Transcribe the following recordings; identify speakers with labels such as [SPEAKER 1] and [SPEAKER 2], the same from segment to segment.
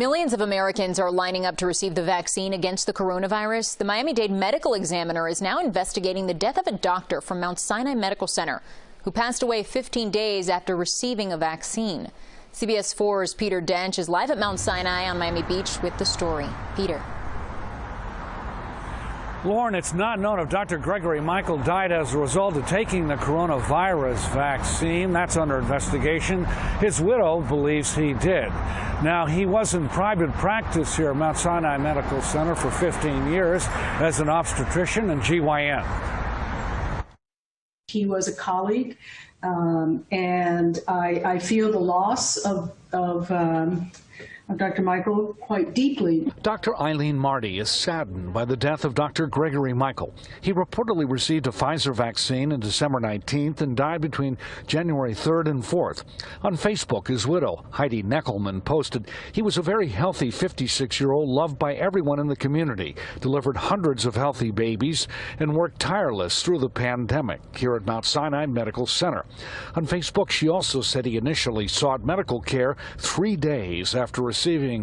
[SPEAKER 1] Millions of Americans are lining up to receive the vaccine against the coronavirus. The Miami-Dade medical examiner is now investigating the death of a doctor from Mount Sinai Medical Center who passed away 15 days after receiving a vaccine. CBS 4's Peter Dench is live at Mount Sinai on Miami Beach with the story. Peter.
[SPEAKER 2] Lauren, it's not known if Dr. Gregory Michael died as a result of taking the coronavirus vaccine. That's under investigation. His widow believes he did. Now, he was in private practice here at Mount Sinai Medical Center for 15 years as an obstetrician and GYN.
[SPEAKER 3] He was a colleague, and I feel the loss of Dr. Michael quite deeply.
[SPEAKER 2] Dr. Eileen Marty is saddened by the death of Dr. Gregory Michael. He reportedly received a Pfizer vaccine on December 19th and died between January 3rd and 4th. On Facebook, his widow, Heidi Neckelman, posted, "He was a very healthy 56-year-old, loved by everyone in the community, delivered hundreds of healthy babies, and worked tireless through the pandemic here at Mount Sinai Medical Center." On Facebook, she also said he initially sought medical care 3 days after receiving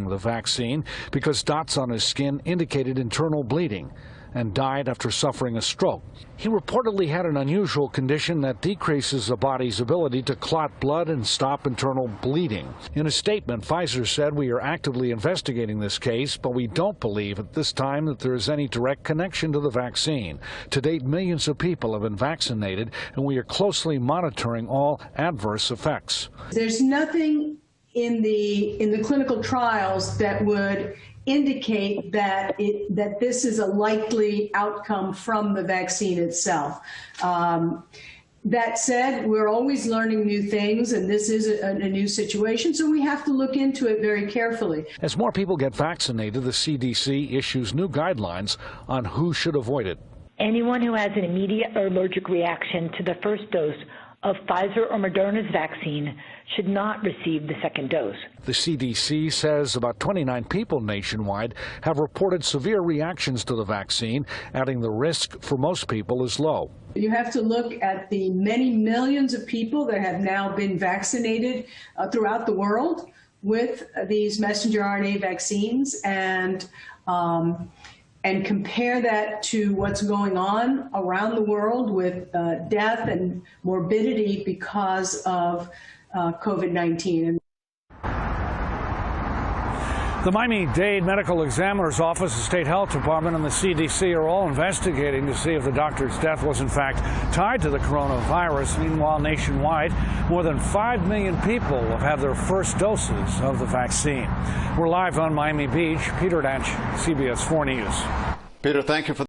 [SPEAKER 2] the vaccine because dots on his skin indicated internal bleeding, and died after suffering a stroke. He reportedly had an unusual condition that decreases the body's ability to clot blood and stop internal bleeding. In a statement, Pfizer said, "We are actively investigating this case, but we don't believe at this time that there is any direct connection to the vaccine. To date, millions of people have been vaccinated, and we are closely monitoring all adverse effects."
[SPEAKER 3] There's nothing in the clinical trials that would indicate that this is a likely outcome from the vaccine itself. That said, we're always learning new things, and this is a new situation, so we have to look into it very carefully.
[SPEAKER 2] As more people get vaccinated, the CDC issues new guidelines on who should avoid it.
[SPEAKER 4] Anyone who has an immediate or allergic reaction to the first dose of Pfizer or Moderna's vaccine should not receive the second dose.
[SPEAKER 2] The CDC says about 29 people nationwide have reported severe reactions to the vaccine, adding the risk for most people is low.
[SPEAKER 3] You have to look at the many millions of people that have now been vaccinated throughout the world with these messenger RNA vaccines and compare that to what's going on around the world with death and morbidity because of COVID-19.
[SPEAKER 2] The Miami-Dade Medical Examiner's Office, the State Health Department, and the CDC are all investigating to see if the doctor's death was in fact tied to the coronavirus. Meanwhile, nationwide, more than 5 million people have had their first doses of the vaccine. We're live on Miami Beach. Peter Dench, CBS 4 News.
[SPEAKER 5] Peter, thank you for